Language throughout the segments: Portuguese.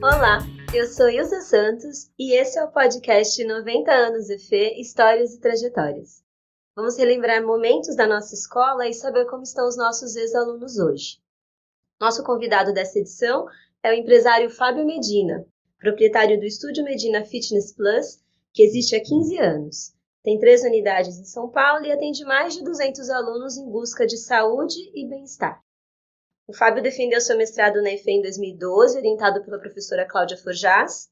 Olá, eu sou Ilza Santos e esse é o podcast 90 anos EFE, Histórias e Trajetórias. Vamos relembrar momentos da nossa escola e saber como estão os nossos ex-alunos hoje. Nosso convidado dessa edição é o empresário Fábio Medina, proprietário do Estúdio Medina Fitness Plus, que existe há 15 anos. Tem 3 unidades em São Paulo e atende mais de 200 alunos em busca de saúde e bem-estar. O Fábio defendeu seu mestrado na EFE em 2012, orientado pela professora Cláudia Forjás,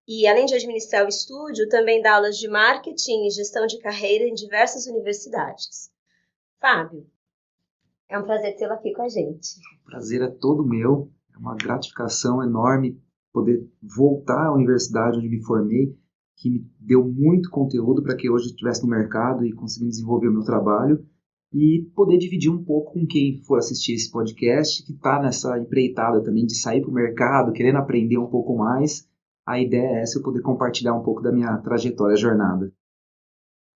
e além de administrar o estúdio, também dá aulas de marketing e gestão de carreira em diversas universidades. Fábio, é um prazer tê-lo aqui com a gente. O prazer é todo meu, é uma gratificação enorme poder voltar à universidade onde me formei, que me deu muito conteúdo para que hoje eu estivesse no mercado e conseguir desenvolver o meu trabalho, e poder dividir um pouco com quem for assistir esse podcast, que está nessa empreitada também de sair para o mercado, querendo aprender um pouco mais. A ideia é essa, eu poder compartilhar um pouco da minha trajetória, jornada.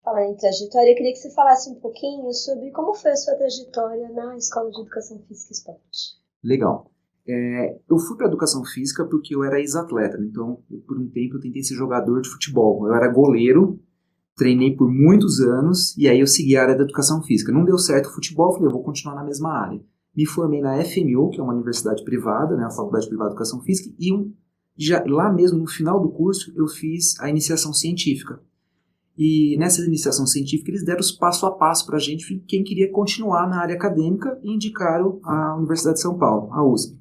Falando em trajetória, eu queria que você falasse um pouquinho sobre como foi a sua trajetória na Escola de Educação Física e Esporte. Legal. Eu fui para a Educação Física porque eu era ex-atleta, então por um tempo eu tentei ser jogador de futebol. Eu era goleiro, treinei por muitos anos e aí eu segui a área da Educação Física. Não deu certo o futebol, falei, eu vou continuar na mesma área. Me formei na FMU, que é uma universidade privada, né, a Faculdade Privada de Educação Física, e lá mesmo no final do curso eu fiz a iniciação científica. E nessa iniciação científica eles deram os passo a passo para a gente, quem queria continuar na área acadêmica, e indicaram a Universidade de São Paulo, a USP.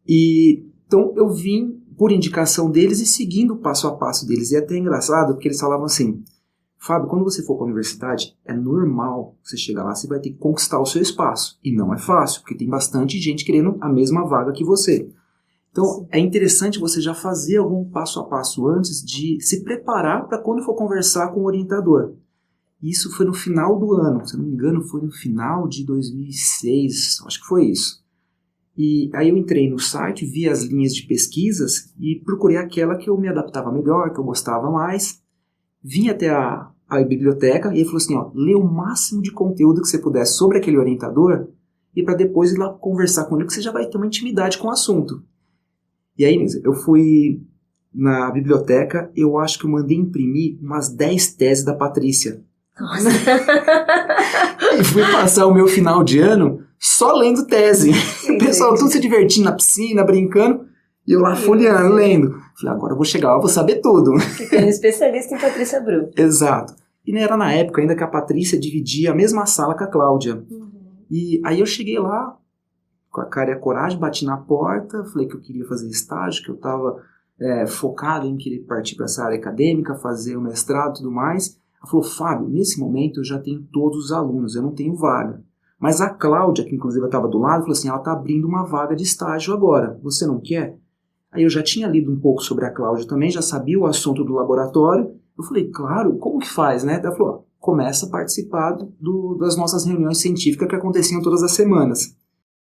Então eu vim por indicação deles e seguindo o passo a passo deles. E é até engraçado porque eles falavam assim, Fábio, quando você for para a universidade, é normal você chegar lá, você vai ter que conquistar o seu espaço. E não é fácil, porque tem bastante gente querendo a mesma vaga que você. Então, é interessante você já fazer algum passo a passo antes de se preparar para quando for conversar com o orientador. Isso foi no final do ano, se não me engano, foi no final de 2006, acho que foi isso. E aí eu entrei no site, vi as linhas de pesquisas e procurei aquela que eu me adaptava melhor, que eu gostava mais. Vim até a biblioteca e ele falou assim, ó, lê o máximo de conteúdo que você puder sobre aquele orientador e para depois ir lá conversar com ele, que você já vai ter uma intimidade com o assunto. E aí, eu fui na biblioteca, eu acho que eu mandei imprimir umas 10 teses da Patrícia. Nossa! E fui passar o meu final de ano só lendo tese. O pessoal tudo se divertindo na piscina, brincando, e eu lá folheando, lendo. Falei, agora eu vou chegar lá, eu vou saber tudo. Fiquei um especialista em Patrícia Bru. Exato. E não era na época ainda que a Patrícia dividia a mesma sala com a Cláudia. E aí eu cheguei lá, com a cara e a coragem, bati na porta, falei que eu queria fazer estágio, que eu estava focado em querer partir para essa área acadêmica, fazer o mestrado e tudo mais. Ela falou, Fábio, nesse momento eu já tenho todos os alunos, eu não tenho vaga. Mas a Cláudia, que inclusive estava do lado, falou assim, ela está abrindo uma vaga de estágio agora, você não quer? Aí eu já tinha lido um pouco sobre a Cláudia também, já sabia o assunto do laboratório. Eu falei, claro, como que faz, né? Ela falou, começa a participar das nossas reuniões científicas que aconteciam todas as semanas.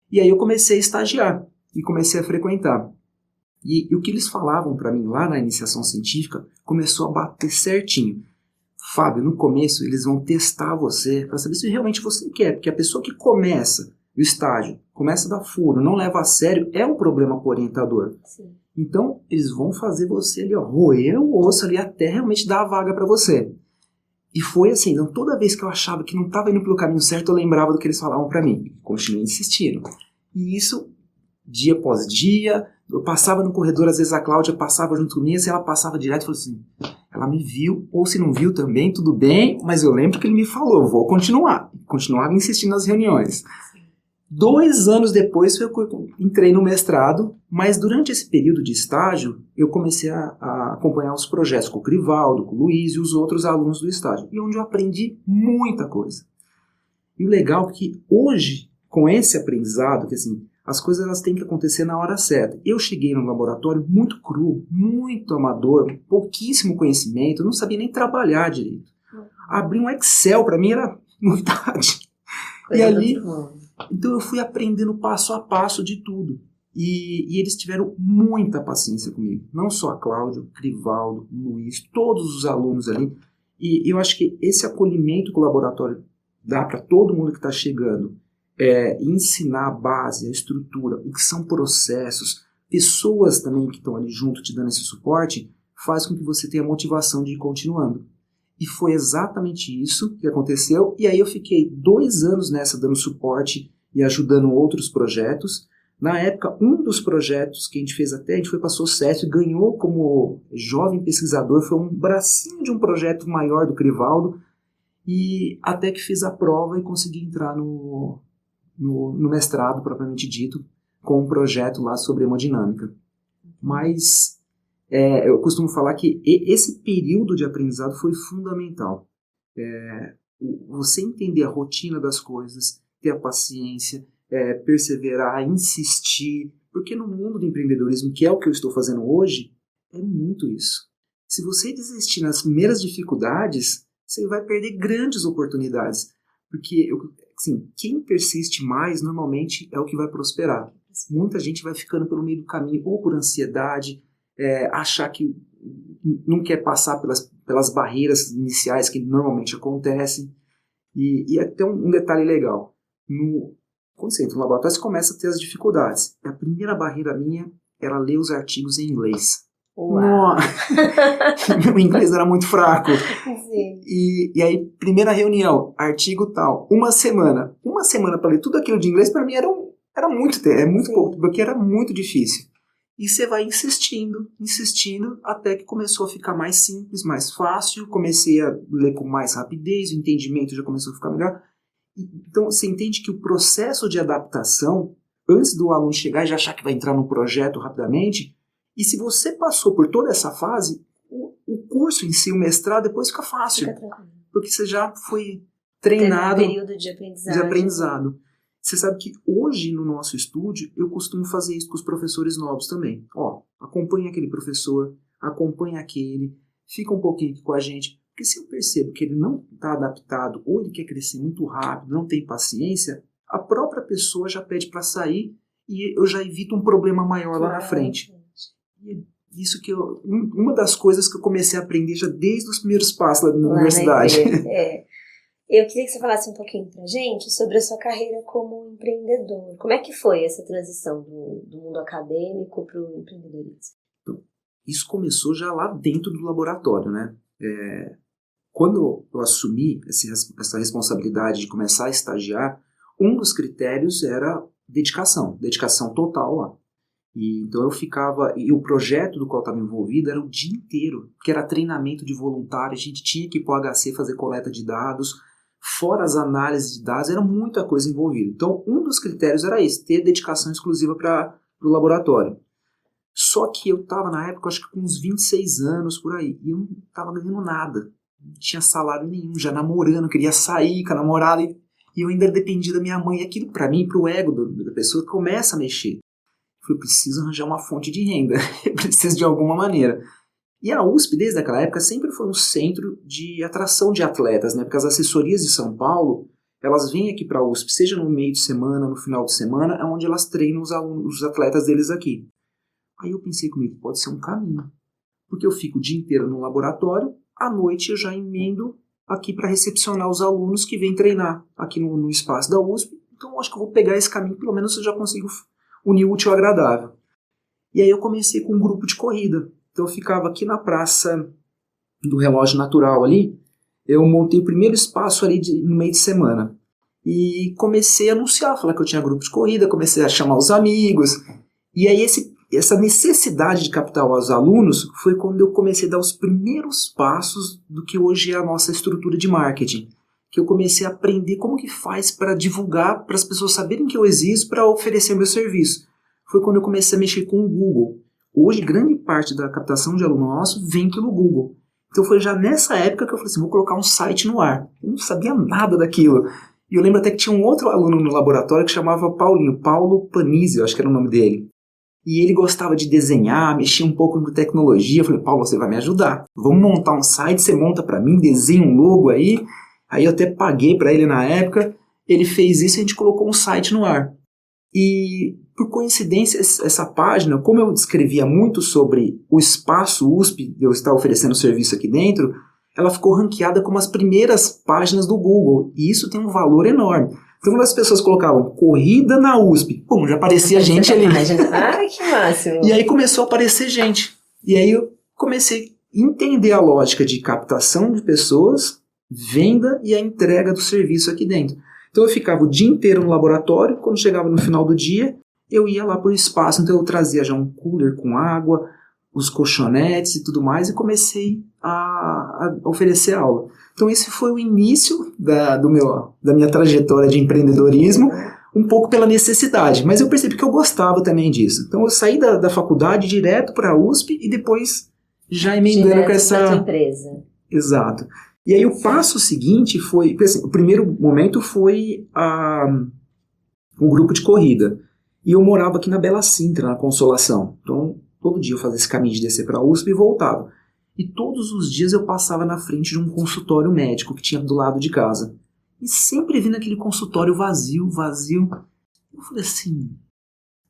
E aí eu comecei a estagiar e comecei a frequentar. E o que eles falavam para mim lá na iniciação científica começou a bater certinho. Fábio, no começo eles vão testar você para saber se realmente você quer, porque a pessoa que começa o estágio, começa a dar furo, não leva a sério, é um problema para o orientador. Sim. Então eles vão fazer você ali, ó, roer o osso ali até realmente dar a vaga para você. E foi assim, então toda vez que eu achava que não estava indo pelo caminho certo, eu lembrava do que eles falavam para mim. Continuei insistindo. E isso, dia após dia, eu passava no corredor, às vezes a Cláudia passava junto comigo, e ela passava direto e falou assim, ela me viu, ou se não viu também, tudo bem, mas eu lembro que ele me falou, vou continuar. Continuava insistindo nas reuniões. 2 anos depois eu entrei no mestrado, mas durante esse período de estágio, eu comecei a acompanhar os projetos com o Crivaldo, com o Luiz e os outros alunos do estágio, e onde eu aprendi muita coisa. E o legal é que hoje, com esse aprendizado, que assim, as coisas elas têm que acontecer na hora certa. Eu cheguei no laboratório muito cru, muito amador, pouquíssimo conhecimento, eu não sabia nem trabalhar direito. Abrir um Excel para mim era novidade. E ali, então eu fui aprendendo passo a passo de tudo. E eles tiveram muita paciência comigo. Não só a Cláudia, o Crivaldo, o Luiz, todos os alunos ali. E eu acho que esse acolhimento que o laboratório dá para todo mundo que está chegando, ensinar a base, a estrutura, o que são processos, pessoas também que estão ali junto te dando esse suporte, faz com que você tenha motivação de ir continuando. E foi exatamente isso que aconteceu. E aí eu fiquei 2 anos nessa dando suporte e ajudando outros projetos. Na época, um dos projetos que a gente fez a gente foi para sucesso e ganhou como jovem pesquisador, foi um bracinho de um projeto maior do Crivaldo, e até que fiz a prova e consegui entrar no mestrado, propriamente dito, com um projeto lá sobre hemodinâmica. Mas eu costumo falar que esse período de aprendizado foi fundamental. Você entender a rotina das coisas, ter a paciência, perseverar, insistir, porque no mundo do empreendedorismo, que é o que eu estou fazendo hoje, é muito isso. Se você desistir nas primeiras dificuldades, você vai perder grandes oportunidades, porque assim, quem persiste mais normalmente é o que vai prosperar. Muita gente vai ficando pelo meio do caminho, ou por ansiedade, achar que não quer passar pelas barreiras iniciais que normalmente acontecem. E até um detalhe legal, quando você entra no laboratório, você começa a ter as dificuldades. A primeira barreira minha era ler os artigos em inglês. Uau. Meu inglês era muito fraco. Sim. E aí, primeira reunião, artigo tal, uma semana para ler tudo aquilo de inglês, para mim era muito pouco, porque era muito difícil. E você vai insistindo, até que começou a ficar mais simples, mais fácil, comecei a ler com mais rapidez, o entendimento já começou a ficar melhor. Então, você entende que o processo de adaptação, antes do aluno chegar e já achar que vai entrar no projeto rapidamente, e se você passou por toda essa fase, o curso em si, o mestrado, depois fica fácil. Fica tranquilo. Porque você já foi treinado. Teve um período de aprendizado. Você sabe que hoje no nosso estúdio, eu costumo fazer isso com os professores novos também. Acompanha aquele professor, acompanha aquele, fica um pouquinho aqui com a gente. Porque se eu percebo que ele não está adaptado ou ele quer crescer muito rápido, não tem paciência, a própria pessoa já pede para sair e eu já evito um problema maior lá na frente. E isso que uma das coisas que eu comecei a aprender já desde os primeiros passos lá na universidade. Eu queria que você falasse um pouquinho pra gente sobre a sua carreira como empreendedor. Como é que foi essa transição do mundo acadêmico para o empreendedorismo? Então, isso começou já lá dentro do laboratório, né? Quando eu assumi essa responsabilidade de começar a estagiar, um dos critérios era dedicação total lá. Então eu ficava, e o projeto do qual eu estava envolvido era o dia inteiro, que era treinamento de voluntário, a gente tinha que ir para o HC fazer coleta de dados, fora as análises de dados, era muita coisa envolvida. Então um dos critérios era esse, ter dedicação exclusiva para o laboratório. Só que eu estava na época, acho que com uns 26 anos por aí, e eu não estava ganhando nada, não tinha salário nenhum, já namorando, queria sair com a namorada, e eu ainda dependia da minha mãe, e aquilo para mim, para o ego da pessoa, começa a mexer. Eu falei, preciso arranjar uma fonte de renda, eu preciso de alguma maneira. E a USP, desde aquela época, sempre foi um centro de atração de atletas, né? Porque as assessorias de São Paulo, elas vêm aqui para a USP, seja no meio de semana, no final de semana, é onde elas treinam os atletas deles aqui. Aí eu pensei comigo, pode ser um caminho, porque eu fico o dia inteiro no laboratório, à noite eu já emendo aqui para recepcionar os alunos que vêm treinar aqui no espaço da USP, então eu acho que eu vou pegar esse caminho, pelo menos eu já consigo unir o útil ao agradável. E aí eu comecei com um grupo de corrida. Então eu ficava aqui na praça do Relógio Natural ali, eu montei o primeiro espaço ali no meio de semana. E comecei a anunciar, falar que eu tinha grupo de corrida, comecei a chamar os amigos. E aí essa necessidade de captar os alunos foi quando eu comecei a dar os primeiros passos do que hoje é a nossa estrutura de marketing. Que eu comecei a aprender como que faz para divulgar, para as pessoas saberem que eu existo, para oferecer meu serviço. Foi quando eu comecei a mexer com o Google. Hoje, grande parte da captação de aluno nosso vem pelo Google. Então foi já nessa época que eu falei assim, vou colocar um site no ar. Eu não sabia nada daquilo. E eu lembro até que tinha um outro aluno no laboratório que chamava Paulo Panizzi, eu acho que era o nome dele. E ele gostava de desenhar, mexia um pouco com tecnologia. Eu falei, Paulo, você vai me ajudar. Vamos montar um site, você monta para mim, desenha um logo aí. Aí eu até paguei para ele na época, ele fez isso e a gente colocou um site no ar. E por coincidência, essa página, como eu descrevia muito sobre o espaço USP, de eu estar oferecendo serviço aqui dentro, ela ficou ranqueada como as primeiras páginas do Google. E isso tem um valor enorme. Então, quando as pessoas colocavam corrida na USP, pum, já aparecia gente ali. Ai, que máximo. E aí começou a aparecer gente. E aí eu comecei a entender a lógica de captação de pessoas, venda e a entrega do serviço aqui dentro. Então eu ficava o dia inteiro no laboratório, quando chegava no final do dia, eu ia lá para o espaço, então eu trazia já um cooler com água, os colchonetes e tudo mais, e comecei a oferecer aula. Então esse foi o início da minha trajetória de empreendedorismo, um pouco pela necessidade, mas eu percebi que eu gostava também disso. Então eu saí da faculdade direto para a USP e depois já emendando direto com essa... tua empresa. Exato. E aí o passo seguinte foi... Assim, o primeiro momento foi o grupo de corrida. E eu morava aqui na Bela Sintra, na Consolação. Então todo dia eu fazia esse caminho de descer para a USP e voltava. E todos os dias eu passava na frente de um consultório médico que tinha do lado de casa. E sempre vi naquele consultório vazio. Eu falei assim...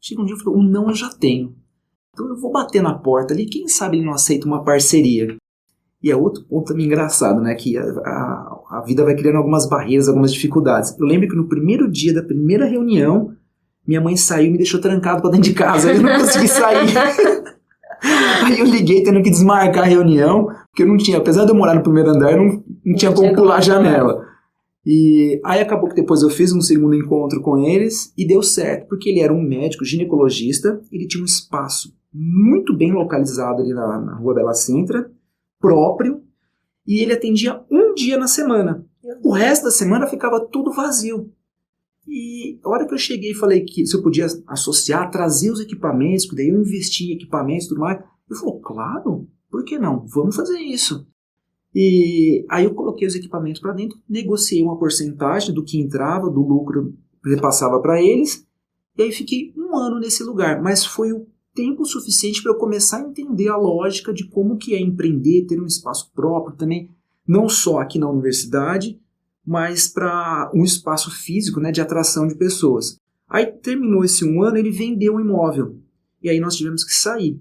Chega um dia e falei, não eu já tenho. Então eu vou bater na porta ali, quem sabe ele não aceita uma parceria. E é outro ponto também engraçado, né? Que a vida vai criando algumas barreiras, algumas dificuldades. Eu lembro que no primeiro dia da primeira reunião, minha mãe saiu e me deixou trancado para dentro de casa. Eu não consegui sair. Aí eu liguei tendo que desmarcar a reunião, porque eu não tinha, apesar de eu morar no primeiro andar, não tinha como pular a janela. E aí acabou que depois eu fiz um segundo encontro com eles e deu certo, porque ele era um médico ginecologista, ele tinha um espaço muito bem localizado ali na Rua Bela Sintra, próprio, e ele atendia um dia na semana. O resto da semana ficava tudo vazio. E a hora que eu cheguei e falei que se eu podia associar, trazer os equipamentos, porque daí eu investi em equipamentos e tudo mais, ele falou, claro, por que não? Vamos fazer isso. E aí eu coloquei os equipamentos para dentro, negociei uma porcentagem do que entrava, do lucro que repassava para eles, e aí fiquei um ano nesse lugar, mas foi o tempo suficiente para eu começar a entender a lógica de como que é empreender, ter um espaço próprio também, não só aqui na universidade, mas para um espaço físico, né, de atração de pessoas. Aí terminou esse um ano, ele vendeu o imóvel, e aí nós tivemos que sair.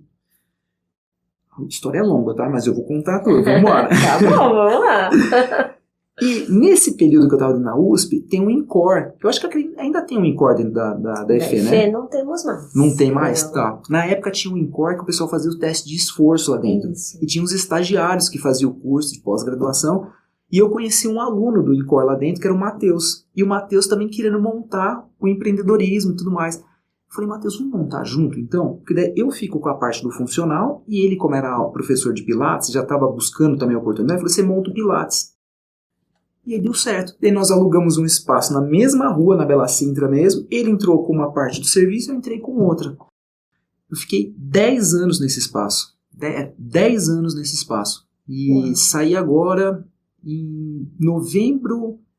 A história é longa, tá? Mas eu vou contar tudo, vamos embora. Tá bom, vamos lá. E nesse período que eu estava na USP, tem um INCOR, que eu acho que ainda tem um INCOR dentro da EFE, né? Não temos mais. Não tem mais? Não. Tá. Na época tinha um INCOR que o pessoal fazia o teste de esforço lá dentro. Isso. E tinha os estagiários que faziam o curso de pós-graduação. E eu conheci um aluno do INCOR lá dentro, que era o Matheus. E o Matheus também querendo montar o empreendedorismo e tudo mais. Eu falei, Matheus, vamos montar junto então? Porque daí eu fico com a parte do funcional e ele, como era professor de Pilates, já estava buscando também a oportunidade, eu falei, você monta o Pilates. E aí deu certo. Daí nós alugamos um espaço na mesma rua, na Bela Sintra mesmo. Ele entrou com uma parte do serviço, eu entrei com outra. Eu fiquei 10 anos nesse espaço. 10 anos nesse espaço. E saí agora em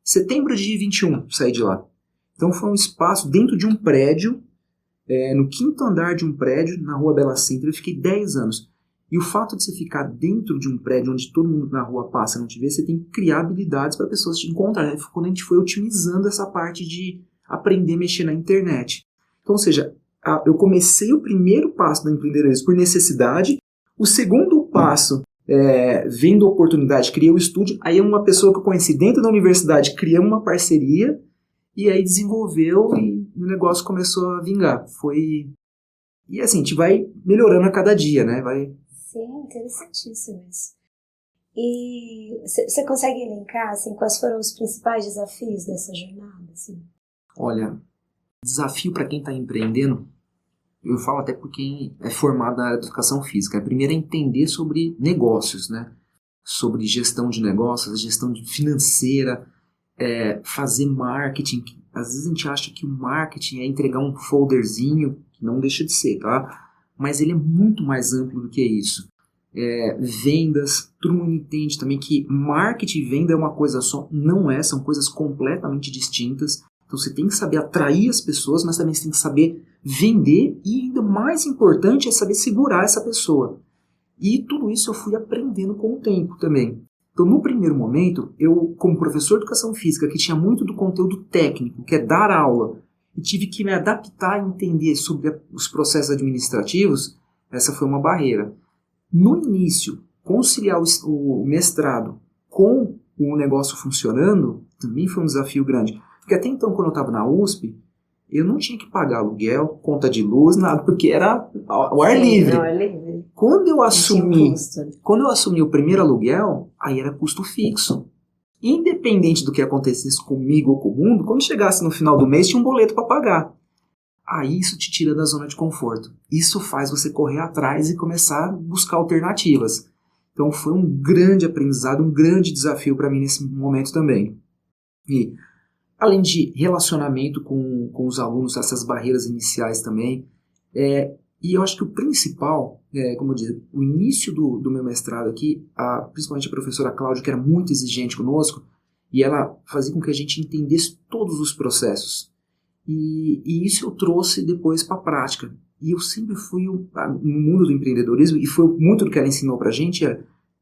setembro de 21, saí de lá. Então foi um espaço dentro de um prédio, no 5º andar de um prédio, na Rua Bela Sintra. Eu fiquei 10 anos. E o fato de você ficar dentro de um prédio onde todo mundo na rua passa e não te vê, você tem que criar habilidades para pessoas te encontrarem. Quando a gente foi otimizando essa parte de aprender a mexer na internet. Então, ou seja, eu comecei o primeiro passo da empreendedorismo por necessidade. O segundo passo, vendo oportunidade, criei o estúdio. Aí uma pessoa que eu conheci dentro da universidade, criamos uma parceria e aí desenvolveu e o negócio começou a vingar. E assim, a gente vai melhorando a cada dia, né? Sim, interessantíssimo isso. E você consegue elencar assim, quais foram os principais desafios dessa jornada? Assim? Olha, desafio para quem está empreendendo, eu falo até por quem é formado na área de educação física. Primeiro é entender sobre negócios, né? Sobre gestão de negócios, gestão financeira, fazer marketing. Às vezes a gente acha que o marketing é entregar um folderzinho, que não deixa de ser, tá? Mas ele é muito mais amplo do que isso. Vendas, todo mundo entende também que marketing e venda é uma coisa só, não são coisas completamente distintas. Então você tem que saber atrair as pessoas, mas também você tem que saber vender e ainda mais importante é saber segurar essa pessoa. E tudo isso eu fui aprendendo com o tempo também. Então no primeiro momento, eu como professor de educação física, que tinha muito do conteúdo técnico, que é dar aula, e tive que me adaptar a entender sobre os processos administrativos. Essa foi uma barreira. No início, conciliar o mestrado com o negócio funcionando também foi um desafio grande. Porque até então, quando eu estava na USP, eu não tinha que pagar aluguel, conta de luz, nada, porque era o ar livre. Ar livre. Quando eu assumi o primeiro aluguel, aí era custo fixo. Independente do que acontecesse comigo ou com o mundo, quando chegasse no final do mês, tinha um boleto para pagar. Aí isso te tira da zona de conforto. Isso faz você correr atrás e começar a buscar alternativas. Então foi um grande aprendizado, um grande desafio para mim nesse momento também. E além de relacionamento com os alunos, essas barreiras iniciais também. E eu acho que o principal, como eu disse, o início do meu mestrado aqui, principalmente a professora Cláudia, que era muito exigente conosco, e ela fazia com que a gente entendesse todos os processos. E isso eu trouxe depois para a prática. E eu sempre fui, no mundo do empreendedorismo, e foi muito do que ela ensinou para a gente,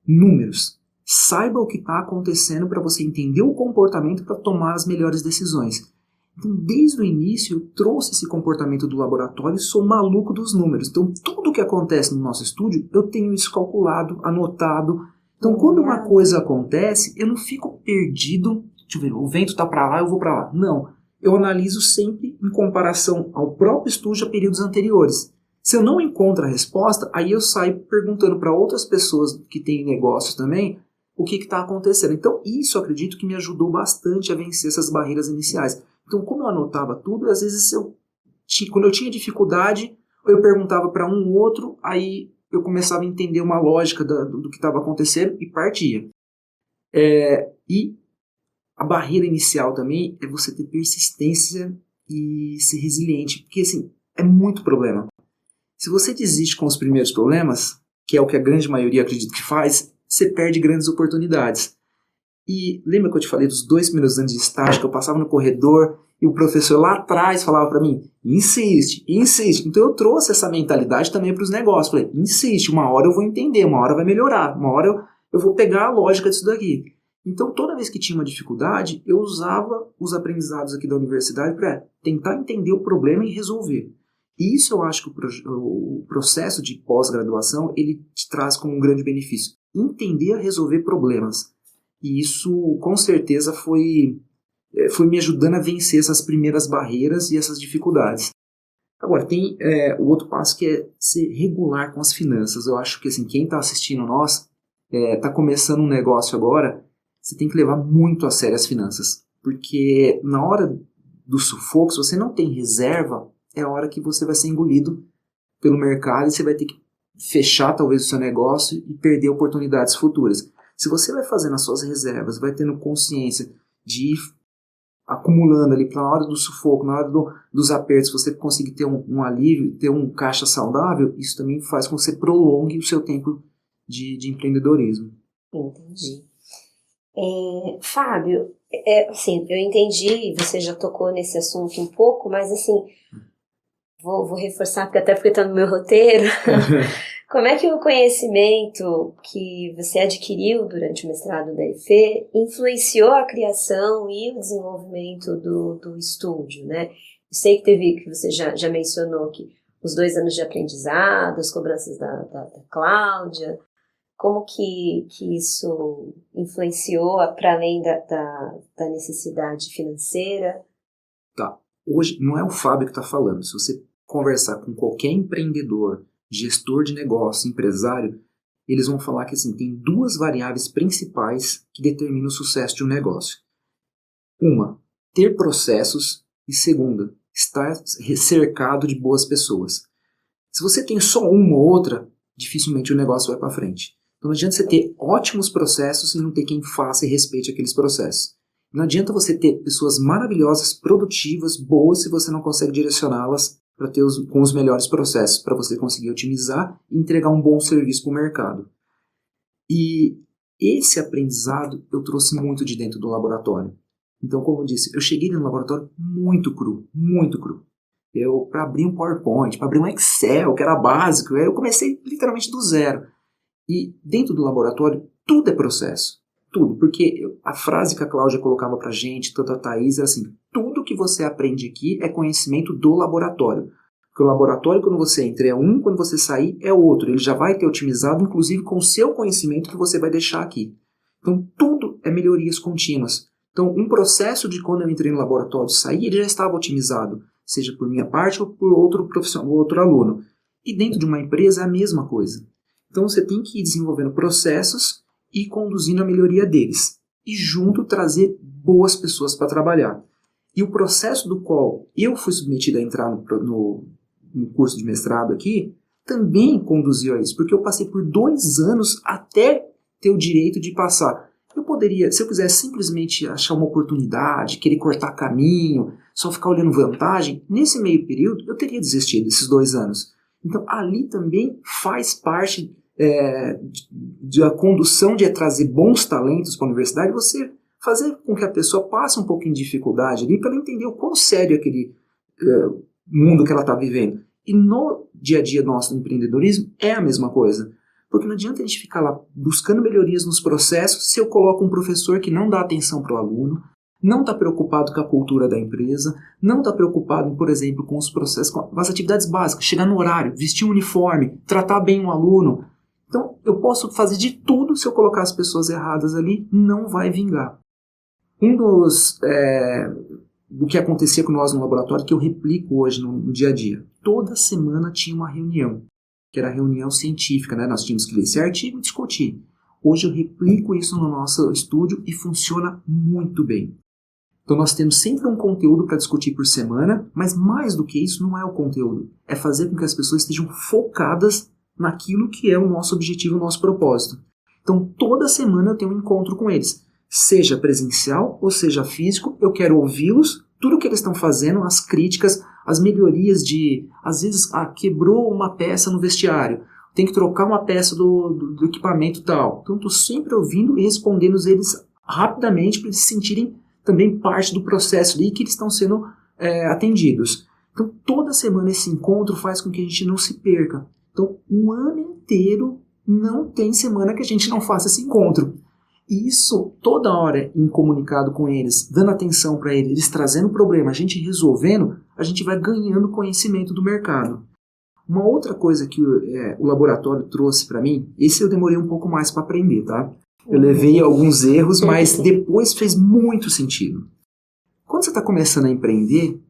números. Saiba o que está acontecendo para você entender o comportamento para tomar as melhores decisões. Então, desde o início, eu trouxe esse comportamento do laboratório e sou maluco dos números. Então, tudo o que acontece no nosso estúdio, eu tenho isso calculado, anotado. Então, quando uma coisa acontece, eu não fico perdido. Deixa eu ver, o vento está para lá, eu vou para lá. Não, eu analiso sempre em comparação ao próprio estúdio a períodos anteriores. Se eu não encontro a resposta, aí eu saio perguntando para outras pessoas que têm negócios também, o que está acontecendo. Então, isso eu acredito que me ajudou bastante a vencer essas barreiras iniciais. Então, como eu anotava tudo, às vezes quando eu tinha dificuldade, eu perguntava para um ou outro, aí eu começava a entender uma lógica do que estava acontecendo e partia. E a barreira inicial também é você ter persistência e ser resiliente, porque assim, é muito problema. Se você desiste com os primeiros problemas, que é o que a grande maioria acredita que faz, você perde grandes oportunidades. E lembra que eu te falei dos 2 primeiros anos de estágio, que eu passava no corredor e o professor lá atrás falava para mim, insiste, insiste. Então eu trouxe essa mentalidade também para os negócios. Falei, insiste, uma hora eu vou entender, uma hora vai melhorar, uma hora eu vou pegar a lógica disso daqui. Então toda vez que tinha uma dificuldade, eu usava os aprendizados aqui da universidade para tentar entender o problema e resolver. E isso eu acho que o processo de pós-graduação, ele te traz como um grande benefício. Entender a resolver problemas. E isso, com certeza, foi me ajudando a vencer essas primeiras barreiras e essas dificuldades. Agora, tem o outro passo que é ser regular com as finanças. Eu acho que assim, quem está assistindo nós, está começando um negócio agora, você tem que levar muito a sério as finanças. Porque na hora do sufoco, se você não tem reserva, é a hora que você vai ser engolido pelo mercado e você vai ter que fechar talvez o seu negócio e perder oportunidades futuras. Se você vai fazendo as suas reservas, vai tendo consciência de ir acumulando ali para na hora do sufoco, na hora dos apertos, você conseguir ter um alívio, ter um caixa saudável, isso também faz com que você prolongue o seu tempo de empreendedorismo. Entendi. Fábio, assim, eu entendi, você já tocou nesse assunto um pouco, mas assim, vou reforçar, até porque está no meu roteiro. Como é que o conhecimento que você adquiriu durante o mestrado da EFE influenciou a criação e o desenvolvimento do estúdio, né? Eu sei que você já mencionou que os 2 anos de aprendizado, as cobranças da Cláudia, como que isso influenciou para além da necessidade financeira? Tá. Hoje não é o Fábio que está falando. Se você conversar com qualquer empreendedor, gestor de negócio, empresário, eles vão falar que assim, tem 2 variáveis principais que determinam o sucesso de um negócio. Uma, ter processos, e segunda, estar cercado de boas pessoas. Se você tem só uma ou outra, dificilmente o negócio vai para frente. Então não adianta você ter ótimos processos e não ter quem faça e respeite aqueles processos. Não adianta você ter pessoas maravilhosas, produtivas, boas, se você não consegue direcioná-las para ter com os melhores processos, para você conseguir otimizar e entregar um bom serviço para o mercado. E esse aprendizado eu trouxe muito de dentro do laboratório. Então, como eu disse, eu cheguei no laboratório muito cru, muito cru. Para abrir um PowerPoint, para abrir um Excel, que era básico, eu comecei literalmente do zero. E dentro do laboratório, tudo é processo. Tudo. Porque a frase que a Cláudia colocava para a gente, tanto a Thaís, é assim, tudo que você aprende aqui é conhecimento do laboratório. Porque o laboratório, quando você entra, é um, quando você sair, é outro. Ele já vai ter otimizado, inclusive, com o seu conhecimento que você vai deixar aqui. Então, tudo é melhorias contínuas. Então, um processo de quando eu entrei no laboratório e saí, ele já estava otimizado, seja por minha parte ou por outro profissional, outro aluno. E dentro de uma empresa é a mesma coisa. Então, você tem que ir desenvolvendo processos e conduzindo a melhoria deles. E junto trazer boas pessoas para trabalhar. E o processo do qual eu fui submetido a entrar no curso de mestrado aqui, também conduziu a isso, porque eu passei por 2 anos até ter o direito de passar. Eu poderia, se eu quisesse simplesmente achar uma oportunidade, querer cortar caminho, só ficar olhando vantagem, nesse meio período eu teria desistido desses 2 anos. Então ali também faz parte da condução de trazer bons talentos para a universidade, você fazer com que a pessoa passe um pouquinho de dificuldade ali para ela entender o quão sério é aquele mundo que ela está vivendo. E no dia a dia nosso do empreendedorismo é a mesma coisa. Porque não adianta a gente ficar lá buscando melhorias nos processos se eu coloco um professor que não dá atenção para o aluno, não está preocupado com a cultura da empresa, não está preocupado, por exemplo, com os processos, com as atividades básicas, chegar no horário, vestir um uniforme, tratar bem um aluno. Então, eu posso fazer de tudo, se eu colocar as pessoas erradas ali, não vai vingar. Do que acontecia com nós no laboratório, que eu replico hoje no dia a dia. Toda semana tinha uma reunião, que era a reunião científica, né? Nós tínhamos que ler esse artigo e discutir. Hoje eu replico isso no nosso estúdio e funciona muito bem. Então nós temos sempre um conteúdo para discutir por semana, mas mais do que isso não é o conteúdo. É fazer com que as pessoas estejam focadas naquilo que é o nosso objetivo, o nosso propósito. Então toda semana eu tenho um encontro com eles. Seja presencial ou seja físico, eu quero ouvi-los, tudo que eles estão fazendo, as críticas, as melhorias às vezes, quebrou uma peça no vestiário, tem que trocar uma peça do equipamento tal. Então, estou sempre ouvindo e respondendo eles rapidamente para eles se sentirem também parte do processo ali que eles estão sendo atendidos. Então, toda semana esse encontro faz com que a gente não se perca. Então, um ano inteiro não tem semana que a gente não faça esse encontro. E isso, toda hora em comunicado com eles, dando atenção para eles, eles trazendo problema, a gente resolvendo, a gente vai ganhando conhecimento do mercado. Uma outra coisa que o laboratório trouxe para mim, esse eu demorei um pouco mais para aprender, tá? Eu levei alguns erros, mas depois fez muito sentido. Quando você está começando a empreender,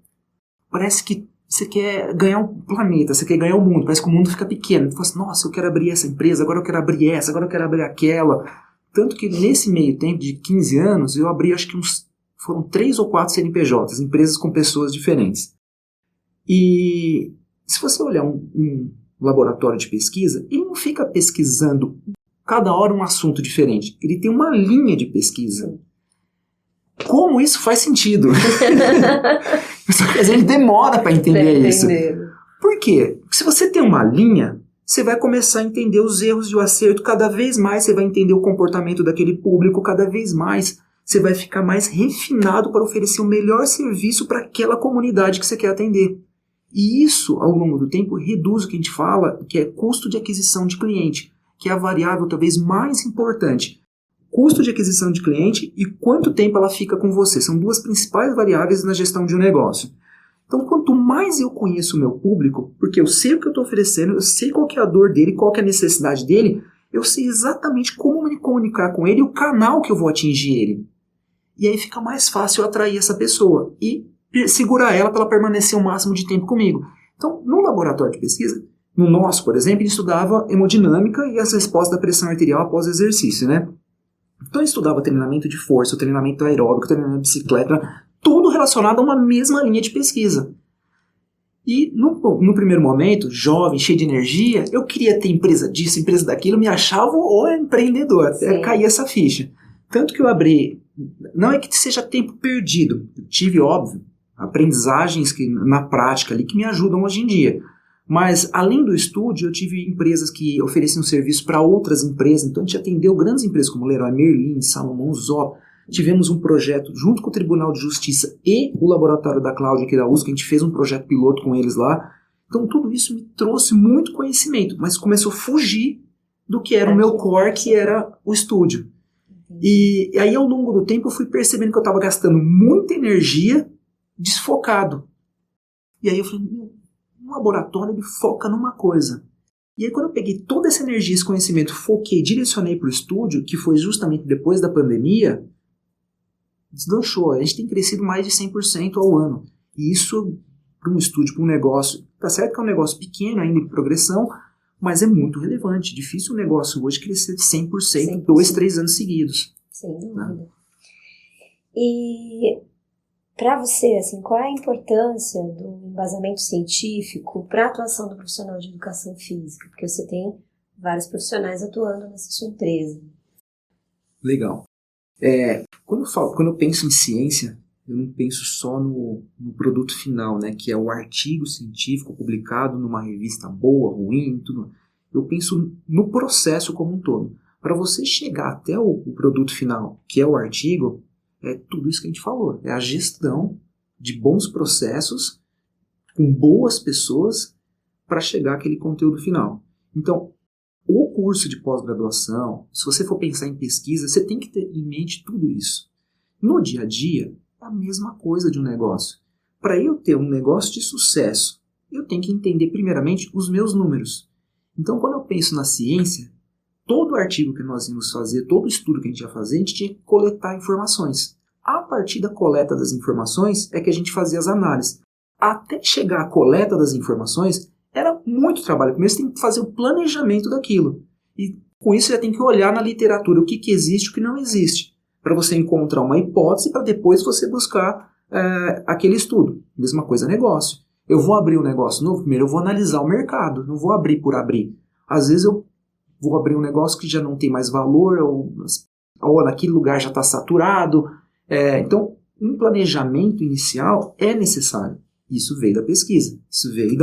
parece que você quer ganhar um planeta, você quer ganhar o mundo, parece que o mundo fica pequeno. Você fala assim, nossa, eu quero abrir essa empresa, agora eu quero abrir essa, agora eu quero abrir aquela. Tanto que nesse meio tempo de 15 anos, eu abri acho que foram 3 ou 4 CNPJs, empresas com pessoas diferentes. E se você olhar um laboratório de pesquisa, ele não fica pesquisando cada hora um assunto diferente. Ele tem uma linha de pesquisa. Como isso faz sentido? Só que a gente demora para entender isso. Por quê? Porque se você tem uma linha, você vai começar a entender os erros e o acerto, cada vez mais você vai entender o comportamento daquele público, cada vez mais você vai ficar mais refinado para oferecer o melhor serviço para aquela comunidade que você quer atender. E isso, ao longo do tempo, reduz o que a gente fala, que é custo de aquisição de cliente, que é a variável talvez mais importante. Custo de aquisição de cliente e quanto tempo ela fica com você. São 2 principais variáveis na gestão de um negócio. Então, quanto mais eu conheço o meu público, porque eu sei o que eu estou oferecendo, eu sei qual que é a dor dele, qual que é a necessidade dele, eu sei exatamente como me comunicar com ele e o canal que eu vou atingir ele. E aí fica mais fácil eu atrair essa pessoa e segurar ela para ela permanecer o máximo de tempo comigo. Então, no laboratório de pesquisa, no nosso, por exemplo, ele estudava hemodinâmica e as respostas da pressão arterial após o exercício, né? Então, eu estudava treinamento de força, treinamento aeróbico, treinamento de bicicleta, tudo relacionado a uma mesma linha de pesquisa. E no primeiro momento, jovem, cheio de energia, eu queria ter empresa disso, empresa daquilo, me achava o empreendedor, até cair essa ficha. Tanto que eu abri, não é que seja tempo perdido, eu tive, óbvio, aprendizagens na prática ali que me ajudam hoje em dia. Mas, além do estúdio, eu tive empresas que ofereciam serviço para outras empresas, então a gente atendeu grandes empresas como Leroy Merlin, Salomão, Zó. Tivemos um projeto junto com o Tribunal de Justiça e o Laboratório da Cláudia aqui da USP, que a gente fez um projeto piloto com eles lá. Então tudo isso me trouxe muito conhecimento, mas começou a fugir do que era o meu core, que era o estúdio. E aí ao longo do tempo eu fui percebendo que eu estava gastando muita energia desfocado. E aí eu falei, um laboratório ele foca numa coisa. E aí quando eu peguei toda essa energia, esse conhecimento, foquei, direcionei para o estúdio, que foi justamente depois da pandemia, deslanchou. A gente tem crescido mais de 100% ao ano. E isso, para um estúdio, para um negócio, tá certo que é um negócio pequeno ainda em progressão, mas é muito relevante. Difícil um negócio hoje crescer 100%, 2, 3 anos seguidos. Sem dúvida. Né? E para você, assim, qual é a importância do embasamento científico para a atuação do profissional de educação física? Porque você tem vários profissionais atuando nessa sua empresa. Legal. Quando eu penso em ciência, eu não penso só no produto final, né, que é o artigo científico publicado numa revista boa, ruim, tudo. Eu penso no processo como um todo. Para você chegar até o produto final, que é o artigo, é tudo isso que a gente falou. É a gestão de bons processos com boas pessoas para chegar àquele conteúdo final. Então, o curso de pós-graduação, se você for pensar em pesquisa, você tem que ter em mente tudo isso. No dia a dia, é a mesma coisa de um negócio. Para eu ter um negócio de sucesso, eu tenho que entender primeiramente os meus números. Então, quando eu penso na ciência, todo artigo que nós íamos fazer, todo estudo que a gente ia fazer, a gente tinha que coletar informações. A partir da coleta das informações é que a gente fazia as análises. Até chegar à coleta das informações, era muito trabalho. Primeiro você tem que fazer o planejamento daquilo. E com isso você tem que olhar na literatura o que existe e o que não existe. Para você encontrar uma hipótese para depois você buscar aquele estudo. Mesma coisa negócio. Eu vou abrir um negócio novo, primeiro eu vou analisar o mercado. Não vou abrir por abrir. Às vezes eu vou abrir um negócio que já não tem mais valor, ou naquele lugar já está saturado. Então, um planejamento inicial é necessário. Isso veio da pesquisa, isso veio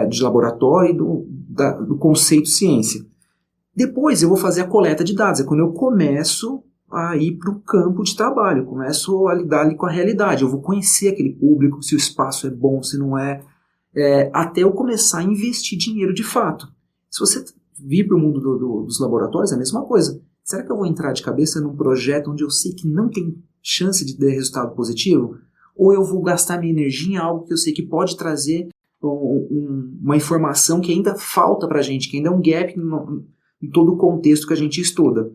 de laboratório e do conceito ciência. Depois eu vou fazer a coleta de dados, é quando eu começo a ir para o campo de trabalho, eu começo a lidar ali com a realidade, eu vou conhecer aquele público, se o espaço é bom, se não é, até eu começar a investir dinheiro de fato. Se você vir para o mundo dos laboratórios, é a mesma coisa. Será que eu vou entrar de cabeça num projeto onde eu sei que não tem chance de ter resultado positivo? Ou eu vou gastar minha energia em algo que eu sei que pode trazer uma informação que ainda falta para a gente, que ainda é um gap em todo o contexto que a gente estuda?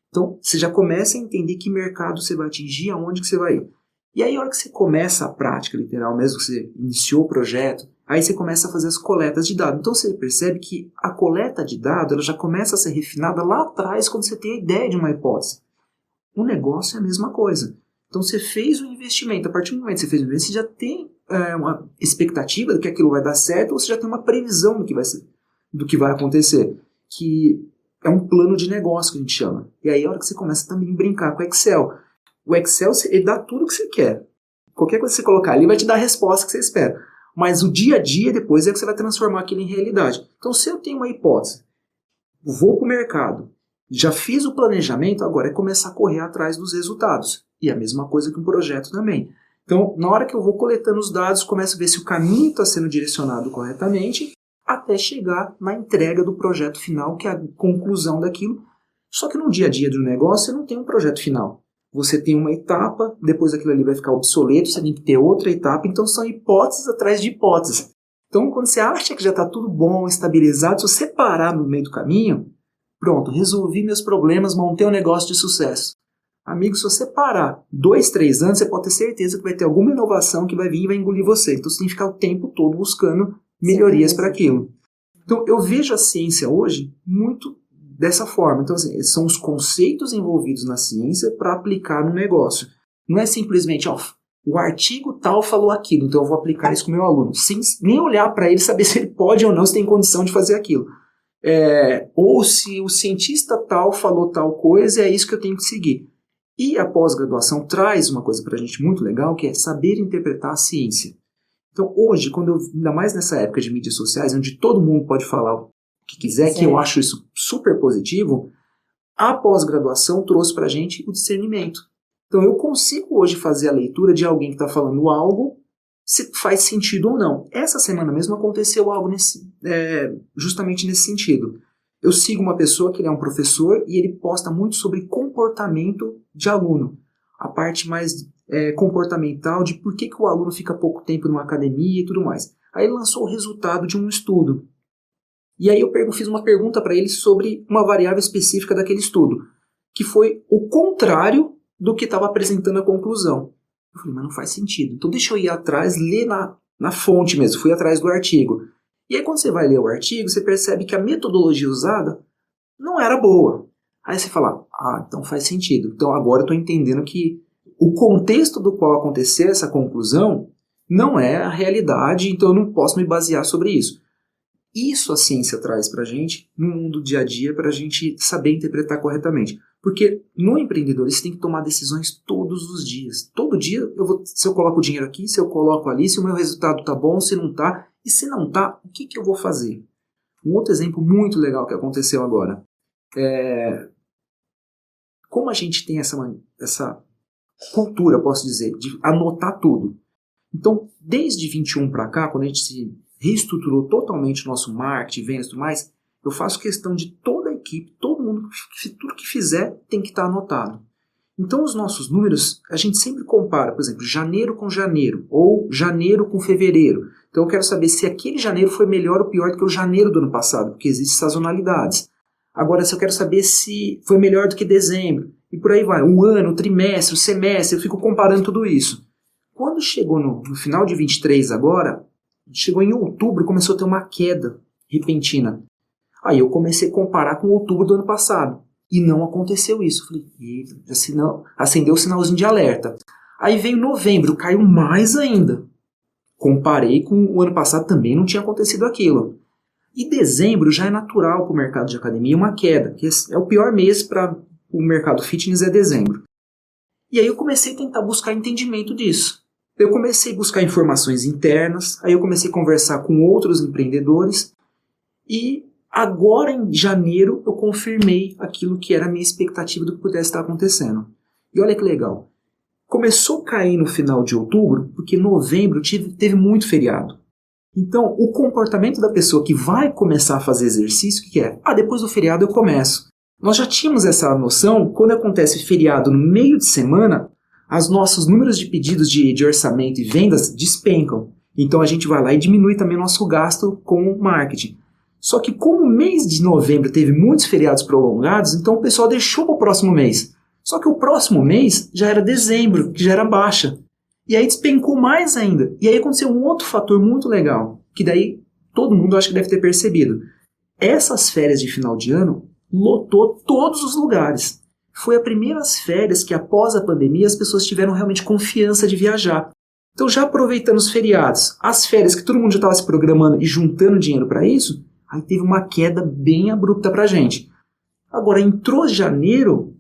Então, você já começa a entender que mercado você vai atingir, aonde que você vai ir. E aí, a hora que você começa a prática literal, mesmo que você iniciou o projeto, aí você começa a fazer as coletas de dados. Então, você percebe que a coleta de dados ela já começa a ser refinada lá atrás, quando você tem a ideia de uma hipótese. O negócio é a mesma coisa. Então, você fez o investimento. A partir do momento que você fez o investimento, você já tem uma expectativa de que aquilo vai dar certo, ou você já tem uma previsão do que vai acontecer. Que é um plano de negócio que a gente chama. E aí, a hora que você começa também a brincar com o Excel. O Excel, ele dá tudo o que você quer. Qualquer coisa que você colocar ali vai te dar a resposta que você espera. Mas o dia a dia depois é que você vai transformar aquilo em realidade. Então, se eu tenho uma hipótese, vou para o mercado, já fiz o planejamento, agora é começar a correr atrás dos resultados. E a mesma coisa que um projeto também. Então, na hora que eu vou coletando os dados, começo a ver se o caminho está sendo direcionado corretamente, até chegar na entrega do projeto final, que é a conclusão daquilo. Só que no dia a dia do negócio, você não tem um projeto final. Você tem uma etapa, depois aquilo ali vai ficar obsoleto, você tem que ter outra etapa, então são hipóteses atrás de hipóteses. Então, quando você acha que já está tudo bom, estabilizado, se você parar no meio do caminho, pronto, resolvi meus problemas, montei um negócio de sucesso. Amigo, se você parar 2, 3 anos, você pode ter certeza que vai ter alguma inovação que vai vir e vai engolir você. Então, você tem que ficar o tempo todo buscando melhorias para aquilo. Então, eu vejo a ciência hoje muito dessa forma. Então, assim, são os conceitos envolvidos na ciência para aplicar no negócio. Não é simplesmente, o artigo tal falou aquilo, então eu vou aplicar isso com o meu aluno, sem nem olhar para ele, saber se ele pode ou não, se tem condição de fazer aquilo. Ou se o cientista tal falou tal coisa, é isso que eu tenho que seguir. E a pós-graduação traz uma coisa para a gente muito legal, que é saber interpretar a ciência. Então, hoje, ainda mais nessa época de mídias sociais, onde todo mundo pode falar o que quiser, que eu acho isso super positivo, a pós-graduação trouxe para a gente o discernimento. Então, eu consigo hoje fazer a leitura de alguém que está falando algo, se faz sentido ou não. Essa semana mesmo aconteceu algo justamente nesse sentido. Eu sigo uma pessoa que ele é um professor e ele posta muito sobre comportamento de aluno. A parte mais comportamental de por que o aluno fica pouco tempo numa academia e tudo mais. Aí ele lançou o resultado de um estudo. E aí eu fiz uma pergunta para ele sobre uma variável específica daquele estudo, que foi o contrário do que estava apresentando a conclusão. Eu falei, mas não faz sentido. Então deixa eu ir atrás, ler na fonte mesmo, fui atrás do artigo. E aí quando você vai ler o artigo, você percebe que a metodologia usada não era boa. Aí você fala, então faz sentido. Então agora eu estou entendendo que o contexto do qual aconteceu essa conclusão não é a realidade, então eu não posso me basear sobre isso. Isso a ciência traz para a gente, no mundo do dia a dia, para a gente saber interpretar corretamente. Porque no empreendedor você tem que tomar decisões todos os dias. Todo dia, se eu coloco o dinheiro aqui, se eu coloco ali, se o meu resultado está bom, se não está. E se não está, o que eu vou fazer? Um outro exemplo muito legal que aconteceu agora. Como a gente tem essa cultura, posso dizer, de anotar tudo. Então, desde 21 para cá, quando a gente se reestruturou totalmente o nosso marketing, vendas e tudo mais, eu faço questão de toda a equipe, todo mundo, tudo que fizer tem que estar anotado. Então os nossos números, a gente sempre compara, por exemplo, janeiro com janeiro, ou janeiro com fevereiro. Então eu quero saber se aquele janeiro foi melhor ou pior do que o janeiro do ano passado, porque existem sazonalidades. Agora, se eu quero saber se foi melhor do que dezembro, e por aí vai, o ano, o trimestre, o semestre, eu fico comparando tudo isso. Quando chegou no final de 23 agora, chegou em outubro, começou a ter uma queda repentina. Aí eu comecei a comparar com outubro do ano passado. E não aconteceu isso. Falei, eita, acendeu o sinalzinho de alerta. Aí veio novembro, caiu mais ainda. Comparei com o ano passado, também não tinha acontecido aquilo. E dezembro já é natural para o mercado de academia uma queda, que é o pior mês para o mercado fitness, é dezembro. E aí eu comecei a tentar buscar entendimento disso. Eu comecei a buscar informações internas, aí eu comecei a conversar com outros empreendedores e agora em janeiro eu confirmei aquilo que era a minha expectativa do que pudesse estar acontecendo. E olha que legal. Começou a cair no final de outubro, porque novembro teve muito feriado. Então, o comportamento da pessoa que vai começar a fazer exercício, o que é? Depois do feriado eu começo. Nós já tínhamos essa noção, quando acontece feriado no meio de semana, os nossos números de pedidos de orçamento e vendas despencam. Então a gente vai lá e diminui também o nosso gasto com o marketing. Só que como o mês de novembro teve muitos feriados prolongados, então o pessoal deixou para o próximo mês. Só que o próximo mês já era dezembro, que já era baixa. E aí despencou mais ainda. E aí aconteceu um outro fator muito legal, que daí todo mundo acho que deve ter percebido. Essas férias de final de ano lotou todos os lugares. Foi as primeiras férias que após a pandemia as pessoas tiveram realmente confiança de viajar. Então já aproveitando os feriados, as férias que todo mundo já estava se programando e juntando dinheiro para isso, aí teve uma queda bem abrupta para a gente. Agora entrou janeiro,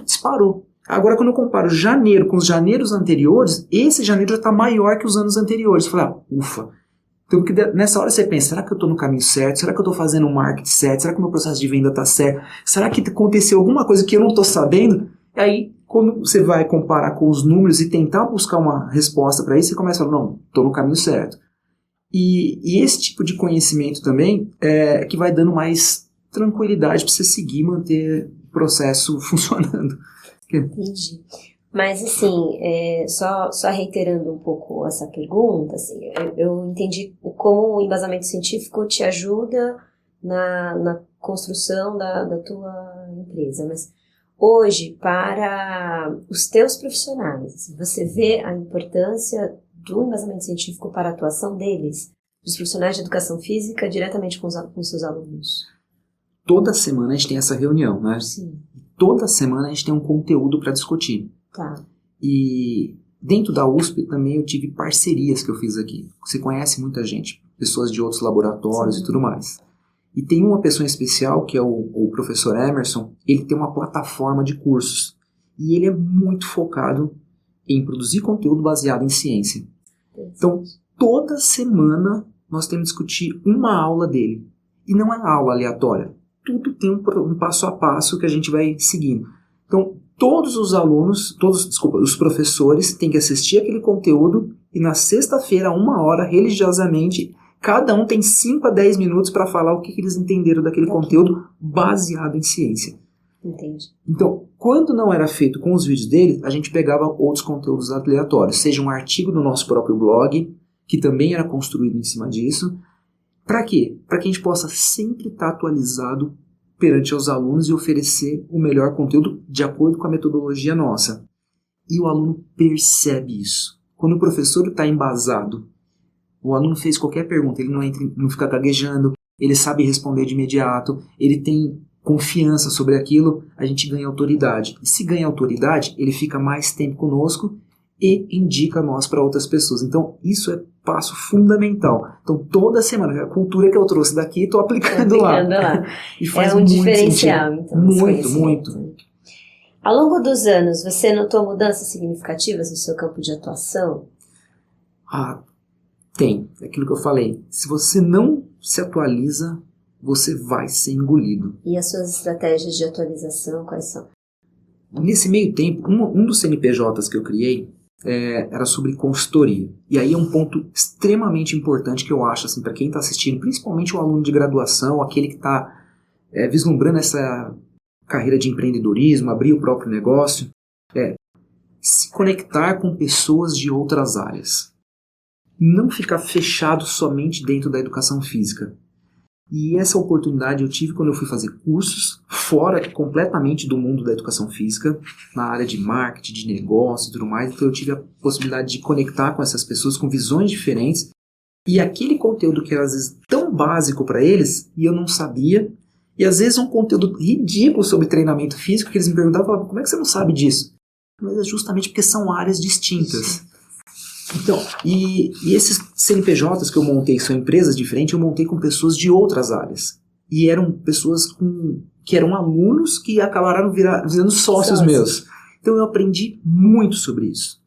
disparou. Agora quando eu comparo janeiro com os janeiros anteriores, esse janeiro já está maior que os anos anteriores. Eu falei, ufa. Então, porque nessa hora você pensa, será que eu estou no caminho certo? Será que eu estou fazendo o marketing certo? Será que o meu processo de venda está certo? Será que aconteceu alguma coisa que eu não estou sabendo? E aí, quando você vai comparar com os números e tentar buscar uma resposta para isso, você começa a falar, não, estou no caminho certo. E esse tipo de conhecimento também é que vai dando mais tranquilidade para você seguir e manter o processo funcionando. Entendi. Mas, assim, só reiterando um pouco essa pergunta, assim, eu entendi como o embasamento científico te ajuda na construção da tua empresa, mas hoje, para os teus profissionais, você vê a importância do embasamento científico para a atuação deles, dos profissionais de educação física, diretamente com seus alunos? Toda semana a gente tem essa reunião, né? Sim. Toda semana a gente tem um conteúdo para discutir. Tá. E dentro da USP também eu tive parcerias que eu fiz aqui. Você conhece muita gente, pessoas de outros laboratórios e tudo mais. E tem uma pessoa em especial, que é o professor Emerson, ele tem uma plataforma de cursos. E ele é muito focado em produzir conteúdo baseado em ciência. Então, toda semana nós temos que discutir uma aula dele. E não é aula aleatória. Tudo tem um passo a passo que a gente vai seguindo. Então, todos os alunos, os professores têm que assistir aquele conteúdo e na sexta-feira, 1 hora, religiosamente, cada um tem 5 a 10 minutos para falar o que eles entenderam daquele conteúdo baseado em ciência. Entendi. Então, quando não era feito com os vídeos dele, a gente pegava outros conteúdos aleatórios, seja um artigo do nosso próprio blog, que também era construído em cima disso. Para quê? Para que a gente possa sempre estar atualizado perante os alunos e oferecer o melhor conteúdo de acordo com a metodologia nossa. E o aluno percebe isso. Quando o professor está embasado, o aluno fez qualquer pergunta, ele não fica gaguejando, ele sabe responder de imediato, ele tem confiança sobre aquilo, a gente ganha autoridade. E se ganha autoridade, ele fica mais tempo conosco e indica nós para outras pessoas. Então, isso é passo fundamental. Então, toda semana, a cultura que eu trouxe daqui, estou aplicando lá. E faz muito diferencial, sentido. Então. Muito. Ao longo dos anos, você notou mudanças significativas no seu campo de atuação? Tem. É aquilo que eu falei. Se você não se atualiza, você vai ser engolido. E as suas estratégias de atualização, quais são? Nesse meio tempo, um dos CNPJs que eu criei era sobre consultoria. E aí é um ponto extremamente importante que eu acho, assim, para quem está assistindo, principalmente o aluno de graduação, aquele que está vislumbrando essa carreira de empreendedorismo, abrir o próprio negócio, se conectar com pessoas de outras áreas. Não ficar fechado somente dentro da educação física. E essa oportunidade eu tive quando eu fui fazer cursos fora completamente do mundo da educação física, na área de marketing, de negócio e tudo mais. Então eu tive a possibilidade de conectar com essas pessoas com visões diferentes. E aquele conteúdo que era às vezes tão básico para eles, e eu não sabia, e às vezes um conteúdo ridículo sobre treinamento físico, que eles me perguntavam, falavam, como é que você não sabe disso? Mas é justamente porque são áreas distintas. Então, e esses CNPJs que eu montei, são empresas diferentes, eu montei com pessoas de outras áreas. E eram pessoas que eram alunos que acabaram virando sócios meus. Então eu aprendi muito sobre isso.